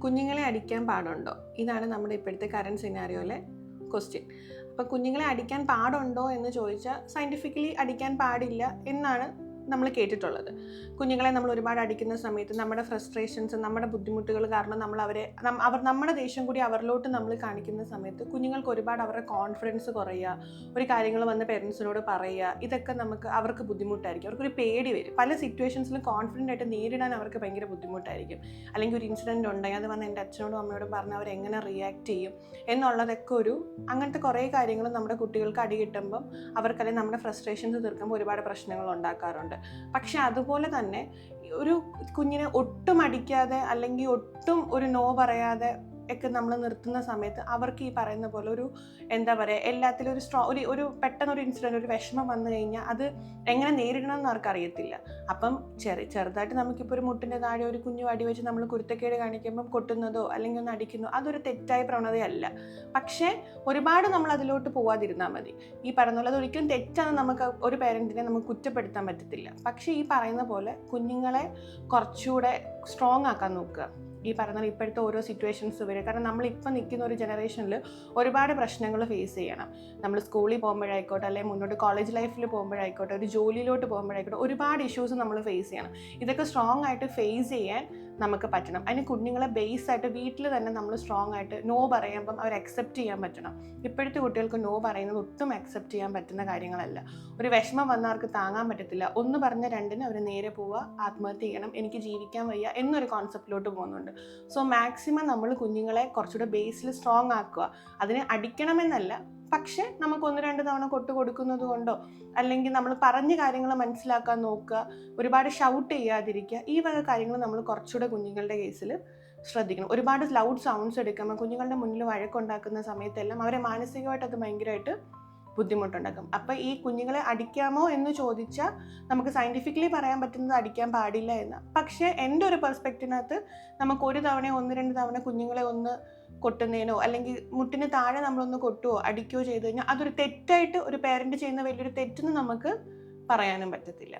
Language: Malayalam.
കുഞ്ഞുങ്ങളെ അടിക്കാൻ പാടുണ്ടോ? ഇതാണ് നമ്മുടെ ഇപ്പോഴത്തെ കറണ്ട് സിനാരിയോയിലെ ക്വസ്റ്റ്യൻ. അപ്പോൾ കുഞ്ഞുങ്ങളെ അടിക്കാൻ പാടുണ്ടോ എന്ന് ചോദിച്ചാൽ സയൻറ്റിഫിക്കലി അടിക്കാൻ പാടില്ല എന്നാണ് നമ്മൾ കേട്ടിട്ടുള്ളത്. കുഞ്ഞുങ്ങളെ നമ്മൾ ഒരുപാട് അടിക്കുന്ന സമയത്ത് നമ്മുടെ ഫ്രസ്ട്രേഷൻസ്, നമ്മുടെ ബുദ്ധിമുട്ടുകൾ കാരണം നമ്മുടെ ദേഷ്യം കൂടി അവരിലോട്ട് നമ്മൾ കാണിക്കുന്ന സമയത്ത് കുഞ്ഞുങ്ങൾക്ക് ഒരുപാട് അവരുടെ കോൺഫിഡൻസ് കുറയുക, ഒരു കാര്യങ്ങൾ വന്ന് പേരൻസിനോട് പറയുക, ഇതൊക്കെ അവർക്ക് ബുദ്ധിമുട്ടായിരിക്കും. അവർക്കൊരു പേടി വരും. പല സിറ്റുവേഷൻസിലും കോൺഫിഡൻ്റ് ആയിട്ട് നേരിടാൻ അവർക്ക് ഭയങ്കര ബുദ്ധിമുട്ടായിരിക്കും. അല്ലെങ്കിൽ ഒരു ഇൻസിഡൻറ്റ് ഉണ്ടെങ്കിൽ അത് വന്ന് എൻ്റെ അച്ഛനോടും അമ്മയോടും പറഞ്ഞ് അവരെങ്ങനെ റിയാക്ട് ചെയ്യും എന്നുള്ളതൊക്കെ അങ്ങനത്തെ കുറേ കാര്യങ്ങൾ നമ്മുടെ കുട്ടികൾക്ക് അടി കിട്ടുമ്പം അവർക്കല്ലെങ്കിൽ നമ്മുടെ ഫ്രസ്ട്രേഷൻസ് തീർക്കുമ്പോൾ ഒരുപാട് പ്രശ്നങ്ങൾ ഉണ്ടാക്കാറുണ്ട്. പക്ഷെ അതുപോലെ തന്നെ ഒരു കുഞ്ഞിനെ ഒട്ടും അടിക്കാതെ അല്ലെങ്കിൽ ഒട്ടും ഒരു നോ പറയാതെ ഒക്കെ നമ്മൾ നിർത്തുന്ന സമയത്ത് അവർക്ക് ഈ പറയുന്ന പോലെ എല്ലാത്തിലും ഒരു പെട്ടെന്നൊരു ഇൻസിഡൻറ്റ്, ഒരു വിഷമം വന്നു കഴിഞ്ഞാൽ അത് എങ്ങനെ നേരിടണം എന്ന് അവർക്ക് അറിയത്തില്ല. അപ്പം ചെറുതായിട്ട് നമുക്കിപ്പോൾ ഒരു മുട്ടിൻ്റെ താഴെ ഒരു കുഞ്ഞു അടി വെച്ച് നമ്മൾ കുരുത്തക്കേട് കാണിക്കുമ്പം കൊട്ടുന്നതോ അല്ലെങ്കിൽ ഒന്ന് അടിക്കുന്നതോ അതൊരു തെറ്റായ പ്രവണതയല്ല. പക്ഷേ ഒരുപാട് നമ്മൾ അതിലോട്ട് പോവാതിരുന്നാൽ മതി. ഈ പറയുന്ന പോലെ അതൊരിക്കലും തെറ്റാണെന്ന് നമുക്ക് ഒരു പേരൻറ്റിനെ നമുക്ക് കുറ്റപ്പെടുത്താൻ പറ്റത്തില്ല. പക്ഷേ ഈ പറയുന്ന പോലെ കുഞ്ഞുങ്ങളെ കുറച്ചുകൂടെ സ്ട്രോങ് ആക്കാൻ നോക്കുക. ഈ പറഞ്ഞാൽ ഇപ്പോഴത്തെ ഓരോ സിറ്റുവേഷൻസ് വരും. കാരണം നമ്മളിപ്പോൾ നിൽക്കുന്ന ഒരു ജനറേഷനിൽ ഒരുപാട് പ്രശ്നങ്ങൾ ഫേസ് ചെയ്യണം. നമ്മൾ സ്കൂളിൽ പോകുമ്പോഴായിക്കോട്ടെ, അല്ലെങ്കിൽ മുന്നോട്ട് കോളേജ് ലൈഫിൽ പോകുമ്പോഴായിക്കോട്ടെ, ഒരു ജോലിയിലോട്ട് പോകുമ്പോഴായിക്കോട്ടെ, ഒരുപാട് ഇഷ്യൂസ് നമ്മൾ ഫേസ് ചെയ്യണം. ഇതൊക്കെ സ്ട്രോങ് ആയിട്ട് ഫേസ് ചെയ്യാൻ നമുക്ക് പറ്റണം. അതിന് കുഞ്ഞുങ്ങളെ ബേസ് ആയിട്ട് വീട്ടിൽ തന്നെ നമ്മൾ സ്ട്രോങ് ആയിട്ട് നോ പറയുമ്പം അവർ അക്സെപ്റ്റ് ചെയ്യാൻ പറ്റണം. ഇപ്പോഴത്തെ കുട്ടികൾക്ക് നോ പറയുന്നത് ഒട്ടും അക്സെപ്റ്റ് ചെയ്യാൻ പറ്റുന്ന കാര്യങ്ങളല്ല. ഒരു വിഷമം വന്നാൽ അവർക്ക് താങ്ങാൻ പറ്റത്തില്ല. ഒന്ന് പറഞ്ഞ രണ്ടിന് അവർ നേരെ പോവുക, ആത്മഹത്യ ചെയ്യണം, എനിക്ക് ജീവിക്കാൻ വയ്യ എന്നൊരു കോൺസെപ്റ്റിലോട്ട് പോകുന്നുണ്ട്. സോ മാക്സിമം നമ്മൾ കുഞ്ഞുങ്ങളെ കുറച്ചുകൂടെ ബേസിൽ സ്ട്രോങ് ആക്കുക. അതിനെ അടിക്കണമെന്നല്ല, പക്ഷെ നമുക്ക് 1-2 തവണ കൊടുക്കുന്നത് കൊണ്ടോ അല്ലെങ്കിൽ നമ്മൾ പറഞ്ഞ കാര്യങ്ങൾ മനസ്സിലാക്കാൻ നോക്കുക, ഒരുപാട് ഷൗട്ട് ചെയ്യാതിരിക്കുക, ഈ വക കാര്യങ്ങൾ നമ്മൾ കുറച്ചുകൂടെ കുഞ്ഞുങ്ങളുടെ കേസിൽ ശ്രദ്ധിക്കണം. ഒരുപാട് ലൗഡ് സൗണ്ട്സ് എടുക്കുമ്പോൾ കുഞ്ഞുങ്ങളുടെ മുന്നിൽ വഴക്കുണ്ടാക്കുന്ന സമയത്തെല്ലാം അവരെ മാനസികമായിട്ട് അത് ഭയങ്കരമായിട്ട് ബുദ്ധിമുട്ടുണ്ടാക്കും. അപ്പോൾ ഈ കുഞ്ഞുങ്ങളെ അടിക്കാമോ എന്ന് ചോദിച്ചാൽ നമുക്ക് സയൻറ്റിഫിക്കലി പറയാൻ പറ്റുന്നത് അടിക്കാൻ പാടില്ല എന്ന്. പക്ഷേ എൻ്റെ ഒരു പെർസ്പെക്റ്റിനകത്ത് നമുക്ക് 1-2 തവണ കുഞ്ഞുങ്ങളെ ഒന്ന് കൊട്ടുന്നതിനോ അല്ലെങ്കിൽ മുട്ടിന് താഴെ നമ്മളൊന്ന് കൊട്ടുകയോ അടിക്കുകയോ ചെയ്ത് കഴിഞ്ഞാൽ അതൊരു തെറ്റായിട്ട് ഒരു പേരൻറ്റ് ചെയ്യുന്ന വലിയൊരു തെറ്റെന്ന് നമുക്ക് പറയാനും പറ്റത്തില്ല.